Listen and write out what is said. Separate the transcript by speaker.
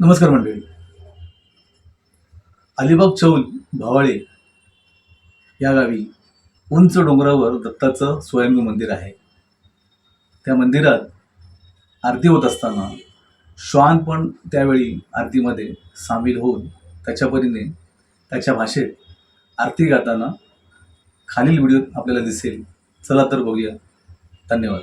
Speaker 1: नमस्कार मंडळी. अलिबाग चौल भावाळे या गावी उंच डोंगरावर दत्ताचं स्वयंभू मंदिर आहे. त्या मंदिरात आरती होत असताना श्वान पण त्यावेळी आरतीमध्ये सामील होऊन त्याच्या परीने त्याच्या भाषेत आरती गाताना खालील व्हिडिओ आपल्याला दिसेल. चला तर बघूया. धन्यवाद.